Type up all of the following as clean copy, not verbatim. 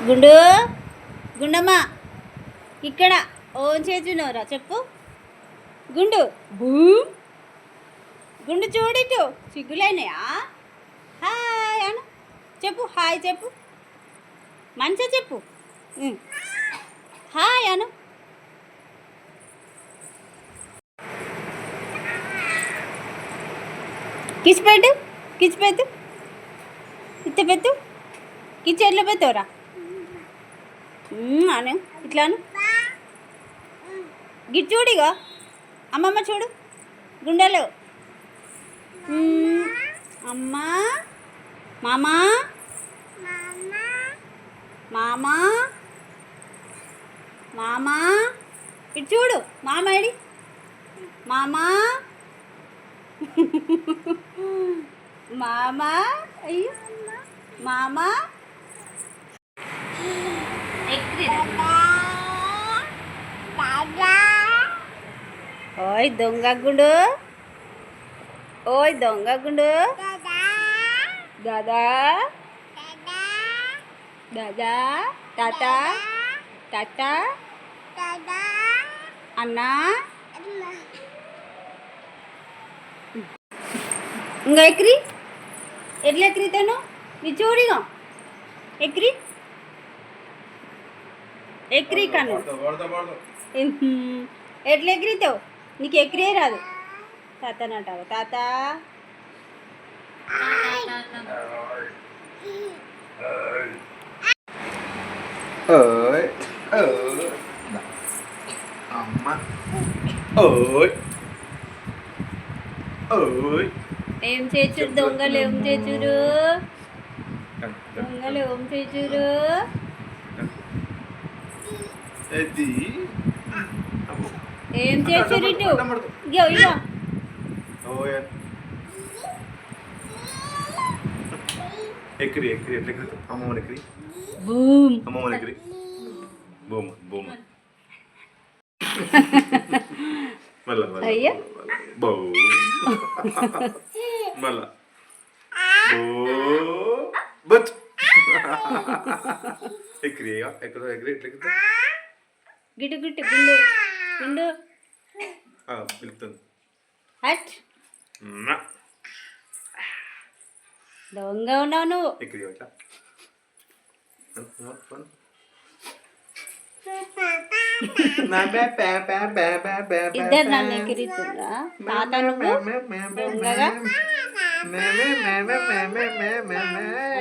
గుండు గుండమ్మ ఇక్కడ ఓం చేసినవరా చెప్పు. గుండు బూ గుండు చూడిటు సిగ్గులైనాయా. హాయ్ అను చెప్పు, హాయ్ చెప్పు, మంచిగా చెప్పు. హాయ్ అను. కిచి పెట్టు, కిచి పెట్టు, ఇత్త పెట్టు, కిచి ఎట్లా పెట్టవరా అను. ఇట్లాను గిట్ చూడిగా అమ్మమ్మ చూడు గుండెలు. అమ్మా మామా మామా మామా ఇటు చూడు మామేడి మామా మామా అయ్యో మామా. ఓయ్ దొంగ గుండు, ఓయ్ దొంగ గుండు. దాదా దాదా టాటా టాటా అన్నా. ఇంకా ఎక్కిరి ఎట్లా ఎక్కిరితాను నీ చూడిగా ఎక్కిరి ఎక్కిరి కను ఎట్లా ఎగిరితావు నీకు ఎగిరే రాదు. తాతనంటావు తాత ఏం చేచురు దొంగలు, ఏం చేచురు దొంగలు, ఏం చేచురు. ఏం చేసారు ఇటు ఇగో ఇగో ఎక్కిరి ఎక్కిరి ఎట్లా ఎక్కిరి అమ్మమ్మని ఎక్కిరి బూమ్ అమ్మమ్మని ఎక్కిరి బూమ్ బూమ్ మళ్ళా అయ్యో బో మళ్ళా బో బట్ ఎక్కిరి ఎక్కడ ఎక్కిరి ఎట్లా ఎక్కిరి గిట్టు గిట్టు గుండు గుండు పిలుస్తుంది హట్ దొంగ ఉన్నావు నువ్వు. ఎక్కిరి అట్లా ఇద్దరు నన్ను ఎక్కిరిస్తుందా తాత నువ్వు దొంగగా.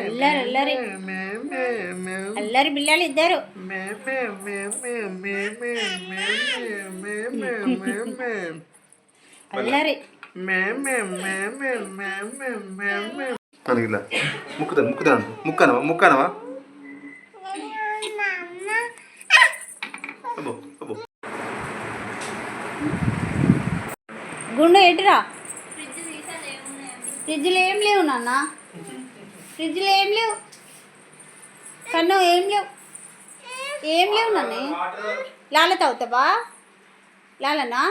అల్లరి అల్లరి అల్లరి పిల్లలు ఇద్దరు. అల్లరి ఇలా ముక్కుతాను ముక్కుతాను ముక్కనవా ముక్కనవా గుండు ఎటురా. ఫ్రిడ్జ్లో ఏం లేవు నాన్న, ఫ్రిడ్జ్లో ఏం లేవు కన్ను, ఏం లేవు ఏం లేవు నాన్న. లాల తాగుతావా లాలనా.